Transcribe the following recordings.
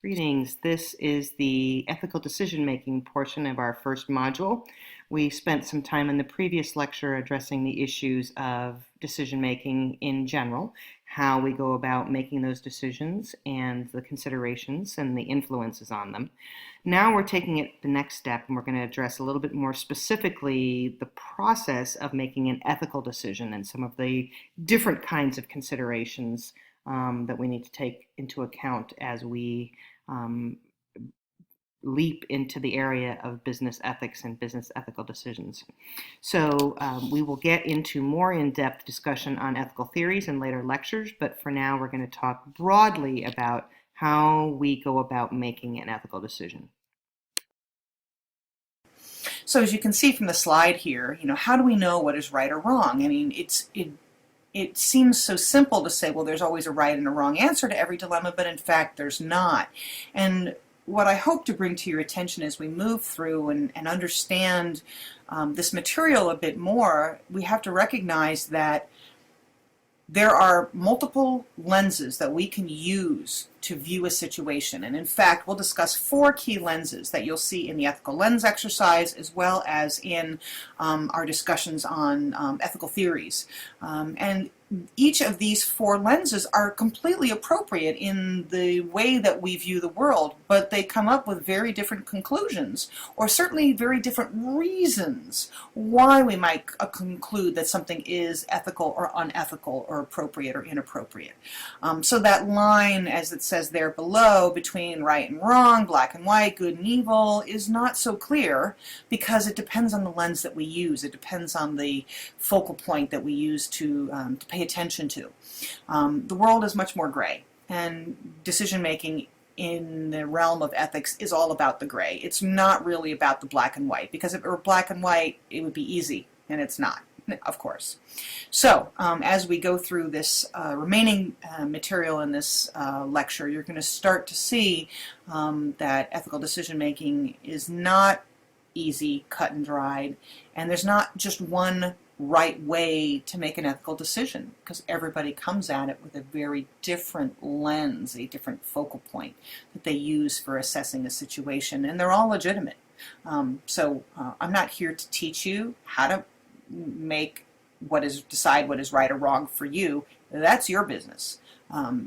Greetings. This is the ethical decision-making portion of our first module. We spent some time in the previous lecture addressing the issues of decision-making in general, how we go about making those decisions and the considerations and the influences on them. Now we're taking it the next step, and we're going to address a little bit more specifically the process of making an ethical decision and some of the different kinds of considerations that we need to take into account as we um, leap into the area of business ethics and business ethical decisions. So we will get into more in-depth discussion on ethical theories in later lectures, but for now we're going to talk broadly about how we go about making an ethical decision. So as you can see from the slide here, how do we know what is right or wrong? I mean, it seems so simple to say, well, there's always a right and a wrong answer to every dilemma, but in fact, there's not. And what I hope to bring to your attention as we move through and understand this material a bit more, we have to recognize that there are multiple lenses that we can use to view a situation. And in fact, we'll discuss 4 key lenses that you'll see in the ethical lens exercise as well as in our discussions on ethical theories. And each of these 4 lenses are completely appropriate in the way that we view the world, but they come up with very different conclusions, or certainly very different reasons why we might conclude that something is ethical or unethical or appropriate or inappropriate. So that line, as it says there below, between right and wrong, black and white, good and evil, is not so clear because it depends on the lens that we use. It depends on the focal point that we use to pay attention to. The world is much more gray, and decision-making in the realm of ethics is all about the gray. It's not really about the black and white, because if it were black and white, it would be easy, and it's not, of course. So as we go through this remaining material in this lecture, you're going to start to see that ethical decision-making is not easy, cut and dried, and there's not just one right way to make an ethical decision, because everybody comes at it with a very different lens, a different focal point that they use for assessing a situation, and they're all legitimate. So I'm not here to teach you how to decide what is right or wrong for you. That's your business.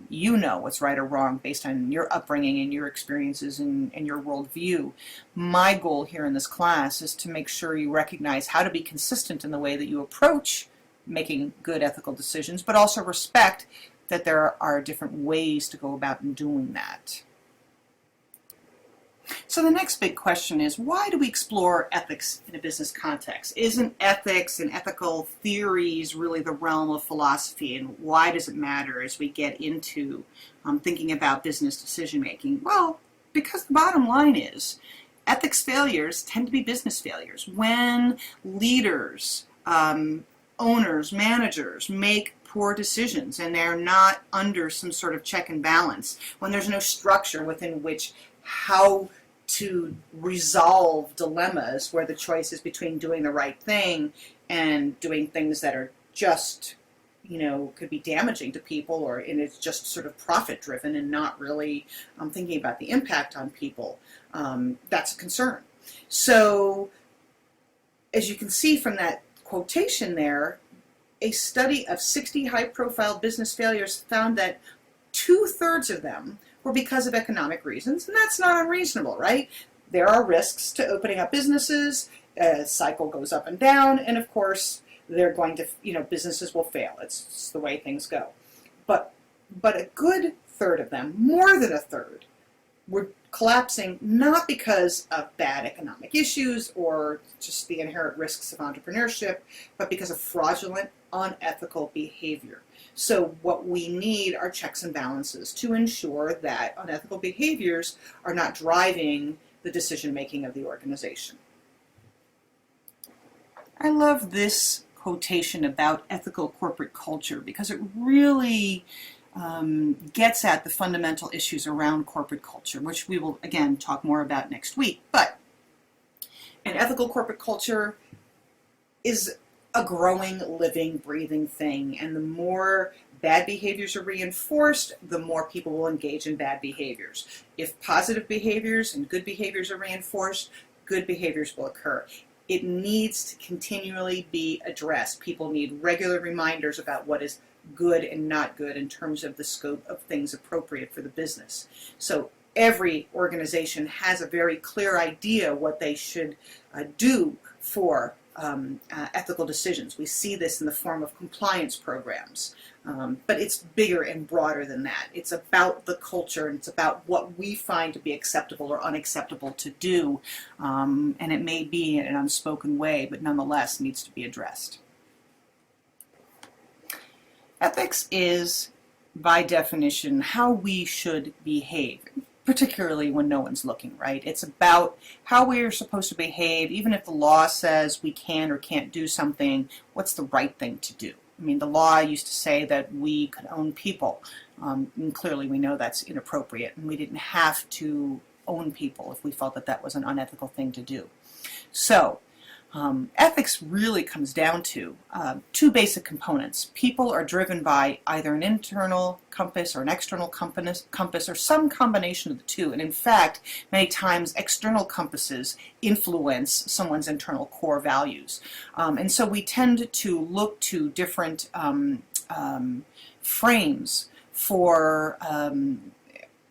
You know what's right or wrong based on your upbringing and your experiences and your worldview. My goal here in this class is to make sure you recognize how to be consistent in the way that you approach making good ethical decisions, but also respect that there are different ways to go about doing that. So the next big question is, why do we explore ethics in a business context? Isn't ethics and ethical theories really the realm of philosophy, and why does it matter as we get into thinking about business decision making? Well, because the bottom line is, ethics failures tend to be business failures. When leaders, owners, managers make poor decisions and they're not under some sort of check and balance, when there's no structure within which how to resolve dilemmas where the choice is between doing the right thing and doing things that are just, could be damaging to people, and it's just sort of profit driven and not really thinking about the impact on people, that's a concern. So as you can see from that quotation there, a study of 60 high-profile business failures found that 2/3 of them were because of economic reasons, and that's not unreasonable, right? There are risks to opening up businesses, a cycle goes up and down, and of course, they're going to, businesses will fail. It's the way things go. But a good third of them, more than a third, were collapsing not because of bad economic issues or just the inherent risks of entrepreneurship, but because of fraudulent, unethical behavior. So what we need are checks and balances to ensure that unethical behaviors are not driving the decision-making of the organization. I love this quotation about ethical corporate culture because it really gets at the fundamental issues around corporate culture, which we will, again, talk more about next week. But an ethical corporate culture is a growing, living, breathing thing, and the more bad behaviors are reinforced, the more people will engage in bad behaviors. If positive behaviors and good behaviors are reinforced, good behaviors will occur. It needs to continually be addressed. People need regular reminders about what is good and not good in terms of the scope of things appropriate for the business. So every organization has a very clear idea what they should do for ethical decisions. We see this in the form of compliance programs, but it's bigger and broader than that. It's about the culture, and it's about what we find to be acceptable or unacceptable to do, and it may be in an unspoken way, but nonetheless needs to be addressed. Ethics is, by definition, how we should behave, particularly when no one's looking, right? It's about how we are supposed to behave, even if the law says we can or can't do something, what's the right thing to do? I mean, the law used to say that we could own people, and clearly we know that's inappropriate, and we didn't have to own people if we felt that that was an unethical thing to do. So, ethics really comes down to two basic components. People are driven by either an internal compass or an external compass or some combination of the two. And in fact, many times external compasses influence someone's internal core values. And so we tend to look to different frames for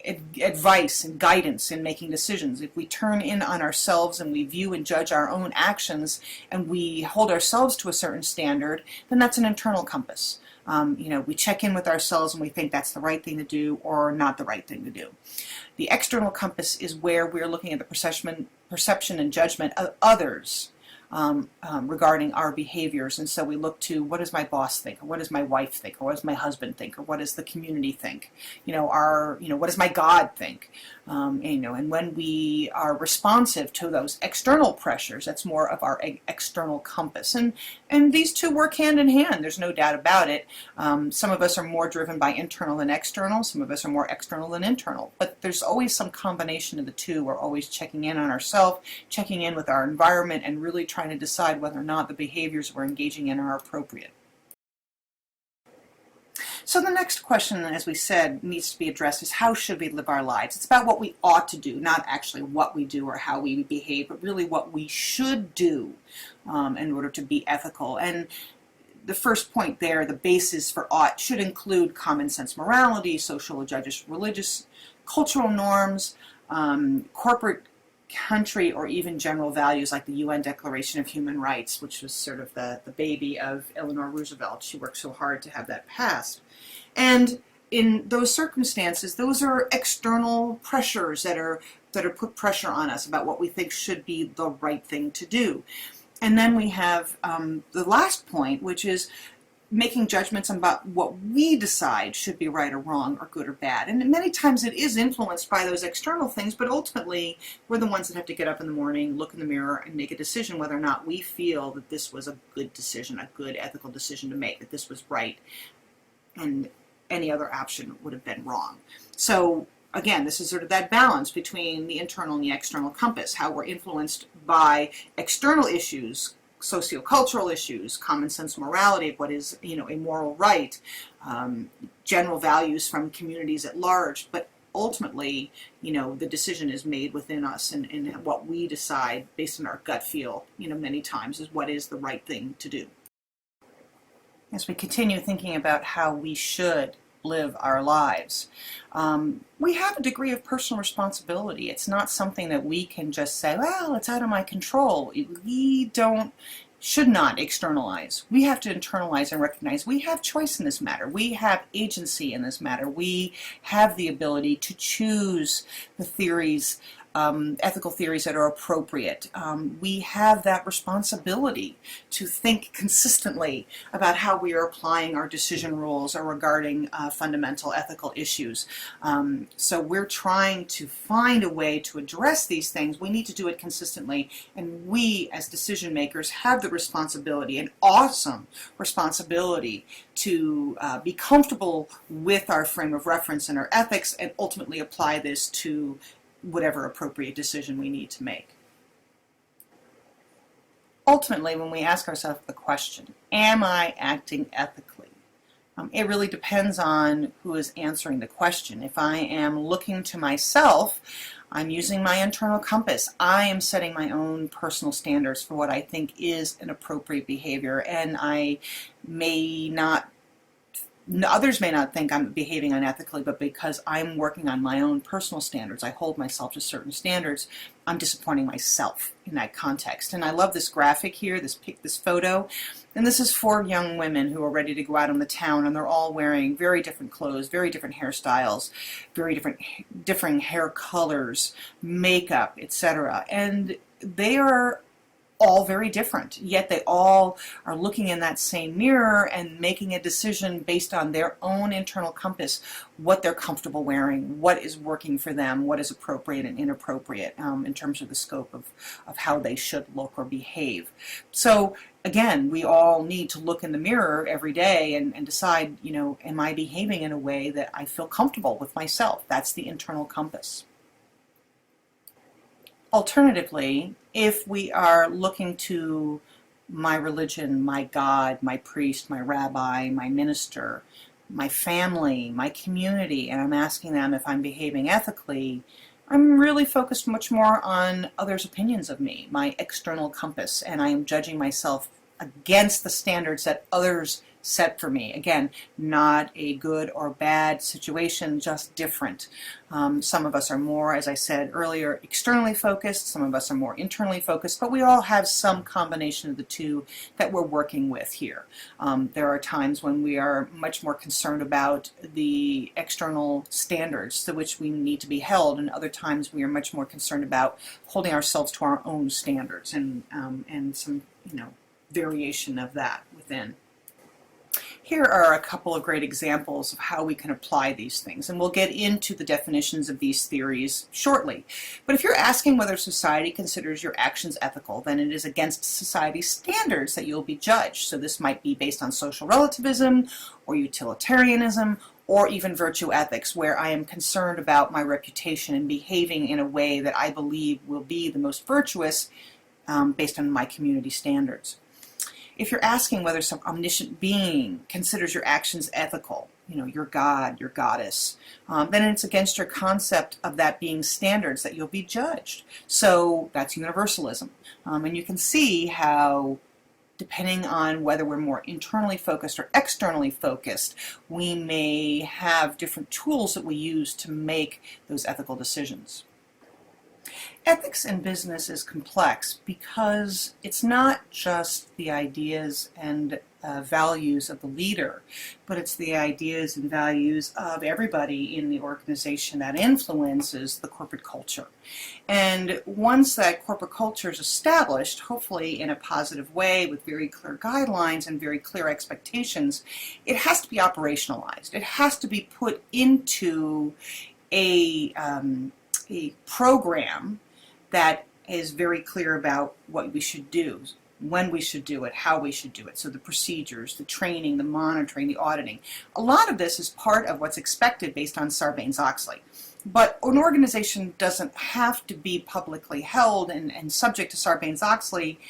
advice and guidance in making decisions. If we turn in on ourselves and we view and judge our own actions and we hold ourselves to a certain standard, then that's an internal compass. We check in with ourselves and we think that's the right thing to do or not the right thing to do. The external compass is where we're looking at the perception and judgment of others regarding our behaviors, and so we look to what does my boss think, or what does my wife think, or what does my husband think, or what does the community think? What does my God think? And when we are responsive to those external pressures, that's more of our external compass, and these two work hand in hand. There's no doubt about it. Some of us are more driven by internal than external. Some of us are more external than internal. But there's always some combination of the two. We're always checking in on ourselves, checking in with our environment, and really trying to decide whether or not the behaviors we're engaging in are appropriate. So the next question, as we said, needs to be addressed is how should we live our lives? It's about what we ought to do, not actually what we do or how we behave, but really what we should do in order to be ethical. And the first point there, the basis for ought, should include common sense morality, social, judicial, religious, cultural norms, corporate, country, or even general values like the UN Declaration of Human Rights, which was sort of the baby of Eleanor Roosevelt. She worked so hard to have that passed. And in those circumstances, those are external pressures that are put pressure on us about what we think should be the right thing to do. And then we have the last point, which is making judgments about what we decide should be right or wrong or good or bad. And many times it is influenced by those external things, but ultimately we're the ones that have to get up in the morning, look in the mirror, and make a decision whether or not we feel that this was a good decision, a good ethical decision to make, that this was right, and any other option would have been wrong. So again, this is sort of that balance between the internal and the external compass, how we're influenced by external issues, sociocultural issues, common sense morality of what is, a moral right, general values from communities at large, but ultimately, the decision is made within us, and what we decide based on our gut feel, many times is what is the right thing to do. As we continue thinking about how we should live our lives, we have a degree of personal responsibility. It's not something that we can just say, well, it's out of my control. We should not externalize. We have to internalize and recognize we have choice in this matter. We have agency in this matter. We have the ability to choose the theories, ethical theories that are appropriate. We have that responsibility to think consistently about how we are applying our decision rules or regarding fundamental ethical issues. So we're trying to find a way to address these things. We need to do it consistently, and we as decision makers have the responsibility, an awesome responsibility, to be comfortable with our frame of reference and our ethics, and ultimately apply this to whatever appropriate decision we need to make. Ultimately, when we ask ourselves the question, am I acting ethically? It really depends on who is answering the question. If I am looking to myself, I'm using my internal compass. I am setting my own personal standards for what I think is an appropriate behavior, and I may not others may not think I'm behaving unethically, but because I'm working on my own personal standards, I hold myself to certain standards, I'm disappointing myself in that context. And I love this graphic here, this photo. And this is 4 young women who are ready to go out on the town, and they're all wearing very different clothes, very different hairstyles, very differing hair colors, makeup, etc. And they are all very different, yet they all are looking in that same mirror and making a decision based on their own internal compass, what they're comfortable wearing, what is working for them, what is appropriate and inappropriate in terms of the scope of how they should look or behave. So again, we all need to look in the mirror every day and decide, am I behaving in a way that I feel comfortable with myself? That's the internal compass. Alternatively, if we are looking to my religion, my God, my priest, my rabbi, my minister, my family, my community, and I'm asking them if I'm behaving ethically, I'm really focused much more on others' opinions of me, my external compass, and I am judging myself against the standards that others set for me. Again, not a good or bad situation, just different. Some of us are more, as I said earlier, externally focused, some of us are more internally focused, but we all have some combination of the two that we're working with here. There are times when we are much more concerned about the external standards to which we need to be held, and other times we are much more concerned about holding ourselves to our own standards and some, variation of that within. Here are a couple of great examples of how we can apply these things, and we'll get into the definitions of these theories shortly. But if you're asking whether society considers your actions ethical, then it is against society's standards that you'll be judged. So this might be based on social relativism or utilitarianism or even virtue ethics, where I am concerned about my reputation and behaving in a way that I believe will be the most virtuous based on my community standards. If you're asking whether some omniscient being considers your actions ethical, your God, your goddess, then it's against your concept of that being standards that you'll be judged. So that's universalism. And you can see how, depending on whether we're more internally focused or externally focused, we may have different tools that we use to make those ethical decisions. Ethics in business is complex because it's not just the ideas and values of the leader, but it's the ideas and values of everybody in the organization that influences the corporate culture. And once that corporate culture is established, hopefully in a positive way with very clear guidelines and very clear expectations, it has to be operationalized. It has to be put into a program that is very clear about what we should do, when we should do it, how we should do it. So the procedures, the training, the monitoring, the auditing. A lot of this is part of what's expected based on Sarbanes-Oxley. But an organization doesn't have to be publicly held and subject to Sarbanes-Oxley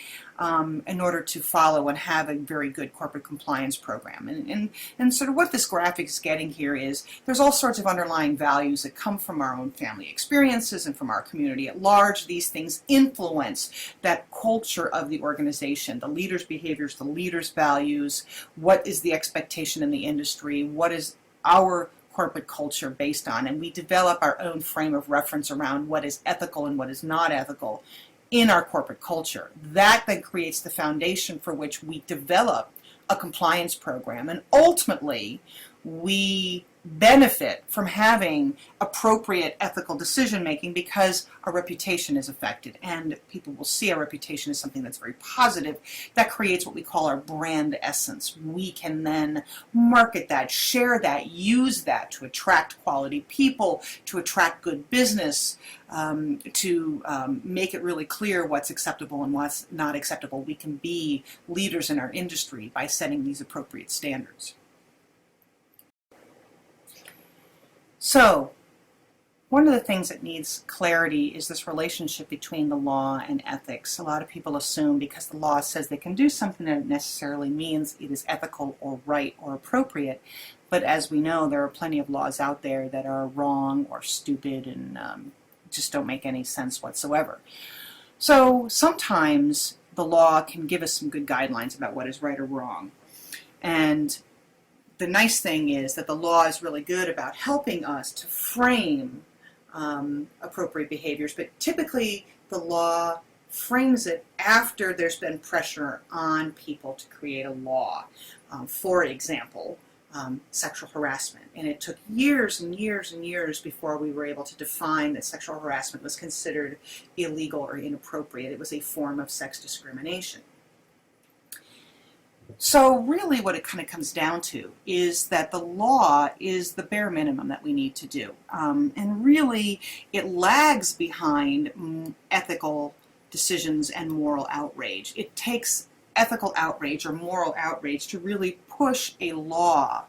in order to follow and have a very good corporate compliance program. And sort of what this graphic is getting here is there's all sorts of underlying values that come from our own family experiences and from our community at large. These things influence that culture of the organization, the leader's behaviors, the leader's values, what is the expectation in the industry, what is our corporate culture based on, and we develop our own frame of reference around what is ethical and what is not ethical in our corporate culture. That then creates the foundation for which we develop a compliance program, and ultimately we benefit from having appropriate ethical decision making because our reputation is affected, and people will see our reputation as something that's very positive. That creates what we call our brand essence. We can then market that, share that, use that to attract quality people, to attract good business, to make it really clear what's acceptable and what's not acceptable. We can be leaders in our industry by setting these appropriate standards. So, One of the things that needs clarity is this relationship between the law and ethics. A lot of people assume because the law says they can do something that it necessarily means it is ethical or right or appropriate. But as we know, there are plenty of laws out there that are wrong or stupid and just don't make any sense whatsoever. So sometimes the law can give us some good guidelines about what is right or wrong. And the nice thing is that the law is really good about helping us to frame appropriate behaviors, but typically the law frames it after there's been pressure on people to create a law. For example, sexual harassment. And it took years and years and years before we were able to define that sexual harassment was considered illegal or inappropriate. It was a form of sex discrimination. So really what it kind of comes down to is that the law is the bare minimum that we need to do. And really it lags behind ethical decisions and moral outrage. It takes ethical outrage or moral outrage to really push a law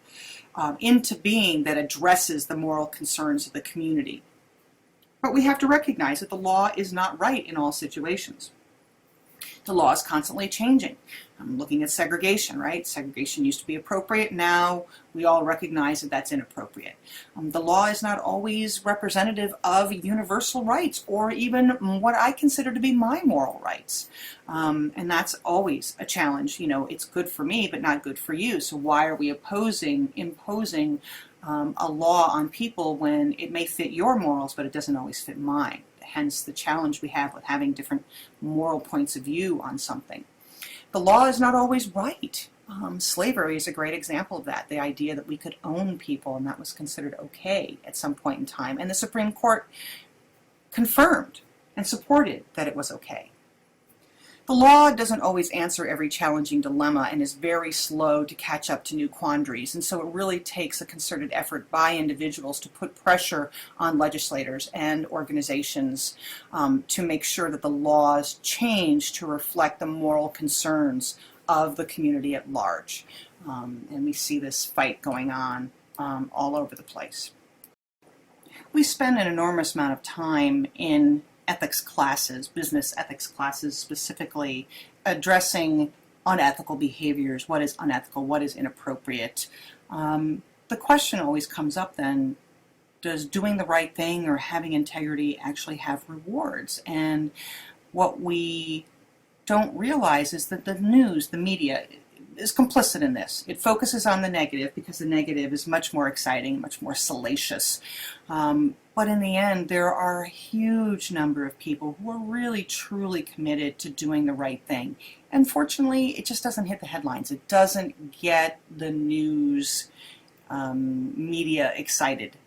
into being that addresses the moral concerns of the community. But we have to recognize that the law is not right in all situations. The law is constantly changing. I'm looking at segregation, right? Segregation used to be appropriate. Now we all recognize that that's inappropriate. The law is not always representative of universal rights or even what I consider to be my moral rights. And that's always a challenge. You know, it's good for me, but not good for you. So why are we imposing a law on people when it may fit your morals, but it doesn't always fit mine? Hence the challenge we have with having different moral points of view on something. The law is not always right. Slavery is a great example of that, the idea that we could own people and that was considered okay at some point in time. And the Supreme Court confirmed and supported that it was okay. The law doesn't always answer every challenging dilemma and is very slow to catch up to new quandaries, and so it really takes a concerted effort by individuals to put pressure on legislators and organizations to make sure that the laws change to reflect the moral concerns of the community at large. And we see this fight going on all over the place. We spend an enormous amount of time in ethics classes, business ethics classes specifically, addressing unethical behaviors, what is unethical, what is inappropriate. The question always comes up then, does doing the right thing or having integrity actually have rewards? And what we don't realize is that the news, the media, is complicit in this. It focuses on the negative because the negative is much more exciting, much more salacious. But in the end, there are a huge number of people who are really, truly committed to doing the right thing. And fortunately, it just doesn't hit the headlines. It doesn't get the news media excited.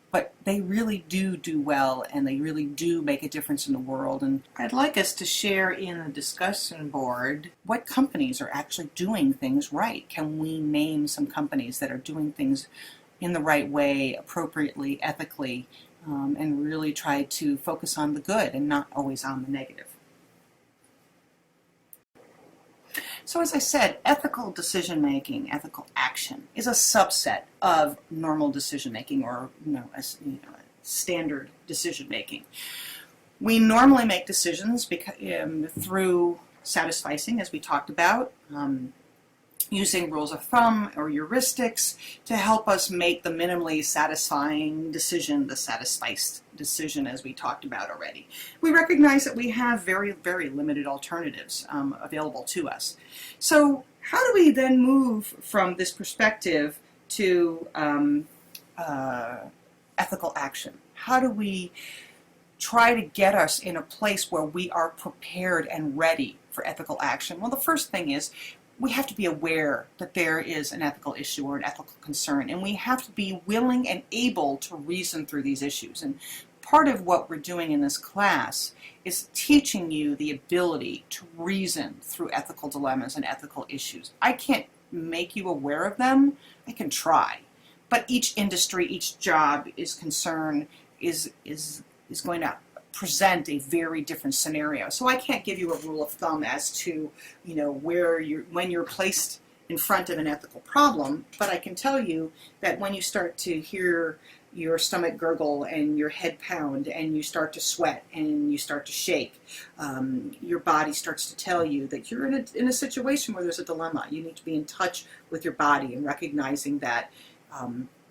But they really do well, and they really do make a difference in the world. And I'd like us to share in the discussion board what companies are actually doing things right. Can we name some companies that are doing things in the right way, appropriately, ethically, and really try to focus on the good and not always on the negative? So as I said, ethical decision-making, ethical action, is a subset of normal decision-making or standard decision-making. We normally make decisions through satisficing, as we talked about, using rules of thumb or heuristics to help us make the minimally satisfying decision, the satisficed decision, as we talked about already. We recognize that we have very, very limited alternatives available to us. So how do we then move from this perspective to ethical action? How do we try to get us in a place where we are prepared and ready for ethical action? Well, the first thing is we have to be aware that there is an ethical issue or an ethical concern, and we have to be willing and able to reason through these issues. And part of what we're doing in this class is teaching you the ability to reason through ethical dilemmas and ethical issues. I can't make you aware of them. I can try. But each industry, each job is going to present a very different scenario. So I can't give you a rule of thumb as to, when you're placed in front of an ethical problem, but I can tell you that when you start to hear, your stomach gurgle and your head pound and you start to sweat and you start to shake. Your body starts to tell you that you're in a situation where there's a dilemma. You need to be in touch with your body and recognizing that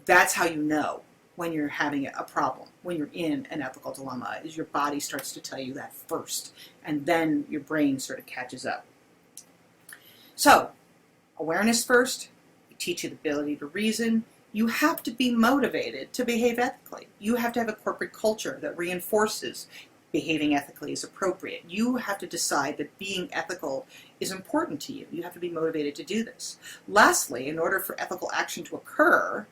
that's how you know when you're having a problem, when you're in an ethical dilemma, is your body starts to tell you that first, and then your brain sort of catches up. So, awareness first, we teach you the ability to reason. You have to be motivated to behave ethically. You have to have a corporate culture that reinforces behaving ethically is appropriate. You have to decide that being ethical is important to you. You have to be motivated to do this. Lastly, in order for ethical action to occur,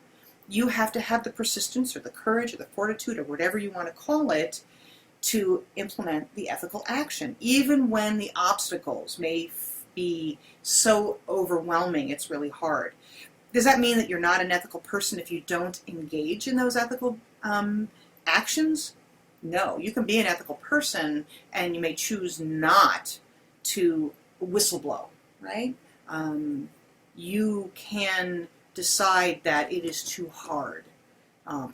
you have to have the persistence or the courage or the fortitude or whatever you want to call it to implement the ethical action, even when the obstacles may be so overwhelming it's really hard. Does that mean that you're not an ethical person if you don't engage in those ethical actions? No, you can be an ethical person and you may choose not to whistleblow, right? You can decide that it is too hard,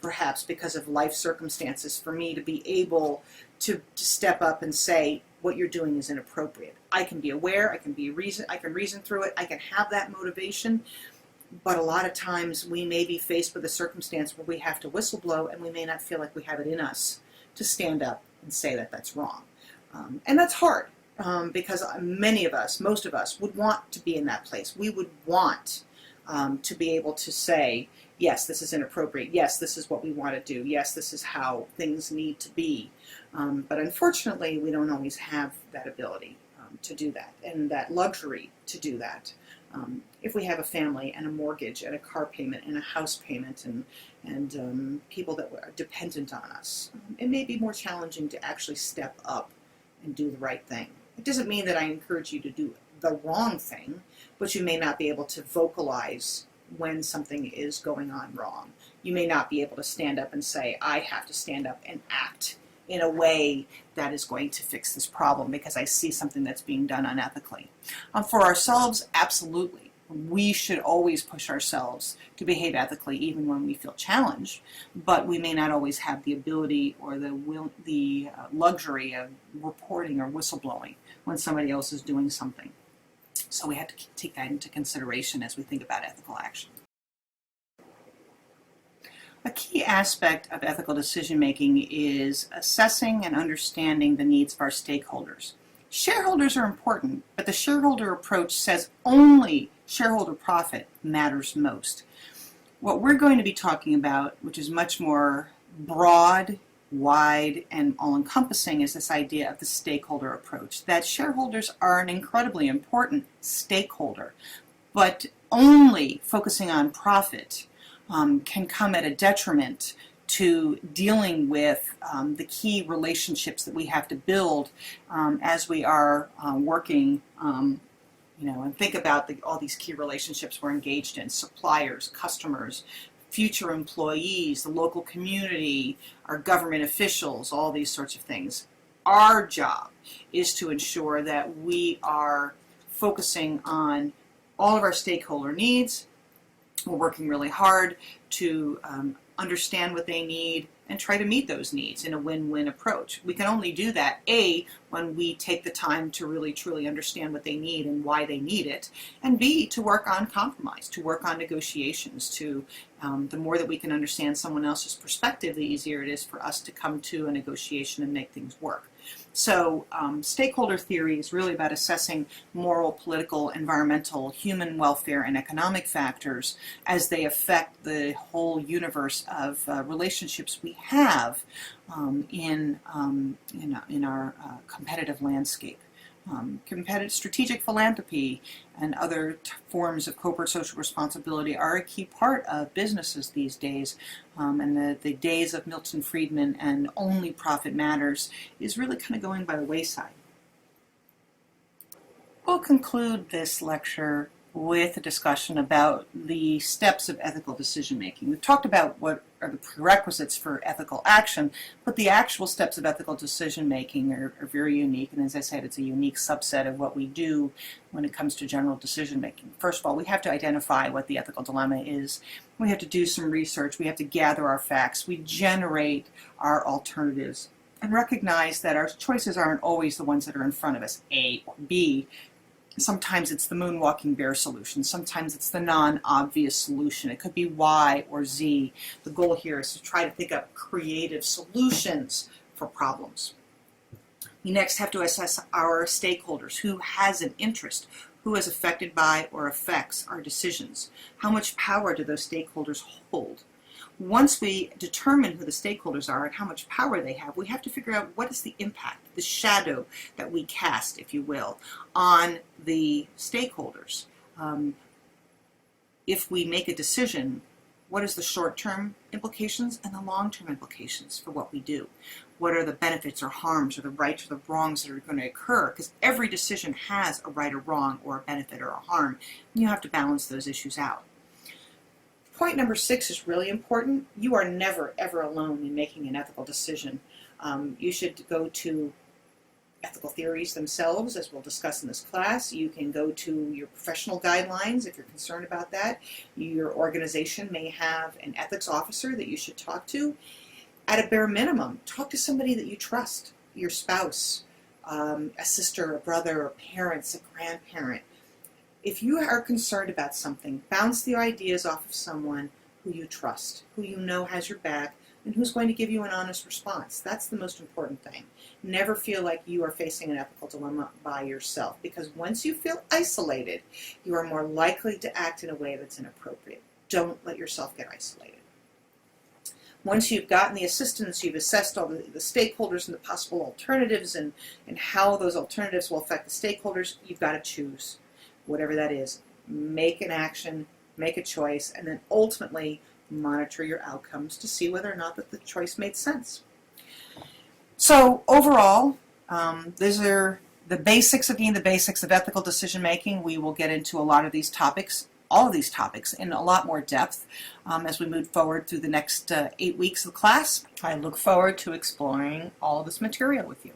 perhaps because of life circumstances, for me to be able to step up and say what you're doing is inappropriate. I can be aware, I can reason through it, I can have that motivation, but a lot of times we may be faced with a circumstance where we have to whistleblow and we may not feel like we have it in us to stand up and say that that's wrong. And that's hard because many of us, most of us, would want to be in that place. We would want to be able to say, yes, this is inappropriate. Yes, this is what we want to do. Yes, this is how things need to be. But unfortunately, we don't always have that ability to do that and that luxury to do that. If we have a family and a mortgage and a car payment and a house payment and people that are dependent on us, it may be more challenging to actually step up and do the right thing. It doesn't mean that I encourage you to do the wrong thing, but you may not be able to vocalize when something is going on wrong. You may not be able to stand up and say, I have to stand up and act in a way that is going to fix this problem because I see something that's being done unethically. For ourselves, absolutely. We should always push ourselves to behave ethically even when we feel challenged, but we may not always have the ability or the luxury of reporting or whistleblowing when somebody else is doing something. So we have to take that into consideration as we think about ethical action. A key aspect of ethical decision-making is assessing and understanding the needs of our stakeholders. Shareholders are important, but the shareholder approach says only shareholder profit matters most. What we're going to be talking about, which is much more broad, wide, and all-encompassing, is this idea of the stakeholder approach, that shareholders are an incredibly important stakeholder, but only focusing on profit can come at a detriment to dealing with the key relationships that we have to build as we are working, and think about all these key relationships we're engaged in: suppliers, customers, future employees, the local community, our government officials, all these sorts of things. Our job is to ensure that we are focusing on all of our stakeholder needs. We're working really hard to understand what they need and try to meet those needs in a win-win approach. We can only do that, A, when we take the time to really truly understand what they need and why they need it, and B, to work on compromise, to work on negotiations, the more that we can understand someone else's perspective, the easier it is for us to come to a negotiation and make things work. So stakeholder theory is really about assessing moral, political, environmental, human welfare, and economic factors as they affect the whole universe of relationships we have in our competitive landscape. Competitive strategic philanthropy and other forms of corporate social responsibility are a key part of businesses these days, and the days of Milton Friedman and only profit matters is really kind of going by the wayside. We'll conclude this lecture with a discussion about the steps of ethical decision making. We've talked about what are the prerequisites for ethical action, but the actual steps of ethical decision making are very unique, and as I said, it's a unique subset of what we do when it comes to general decision making. First of all, we have to identify what the ethical dilemma is. We have to do some research. We have to gather our facts. We generate our alternatives and recognize that our choices aren't always the ones that are in front of us, A or B. Sometimes it's the moonwalking bear solution. Sometimes it's the non-obvious solution. It could be Y or Z. The goal here is to try to think up creative solutions for problems. We next have to assess our stakeholders. Who has an interest? Who is affected by or affects our decisions? How much power do those stakeholders hold? Once we determine who the stakeholders are and how much power they have, we have to figure out what is the impact, the shadow that we cast, if you will, on the stakeholders. If we make a decision, what is the short-term implications and the long-term implications for what we do? What are the benefits or harms or the rights or the wrongs that are going to occur? Because every decision has a right or wrong or a benefit or a harm, and you have to balance those issues out. Point number 6 is really important. You are never, ever alone in making an ethical decision. You should go to ethical theories themselves, as we'll discuss in this class. You can go to your professional guidelines if you're concerned about that. Your organization may have an ethics officer that you should talk to. At a bare minimum, talk to somebody that you trust, your spouse, a sister, a brother, a parent, a grandparent. If you are concerned about something, bounce the ideas off of someone who you trust, who you know has your back, and who's going to give you an honest response. That's the most important thing. Never feel like you are facing an ethical dilemma by yourself, because once you feel isolated, you are more likely to act in a way that's inappropriate. Don't let yourself get isolated. Once you've gotten the assistance, you've assessed all the stakeholders and the possible alternatives and how those alternatives will affect the stakeholders, you've got to choose. Whatever that is, make an action, make a choice, and then ultimately monitor your outcomes to see whether or not that the choice made sense. So overall, these are the basics of being the basics of ethical decision making. We will get into a lot of these topics, all of these topics, in a lot more depth as we move forward through the next 8 weeks of class. I look forward to exploring all of this material with you.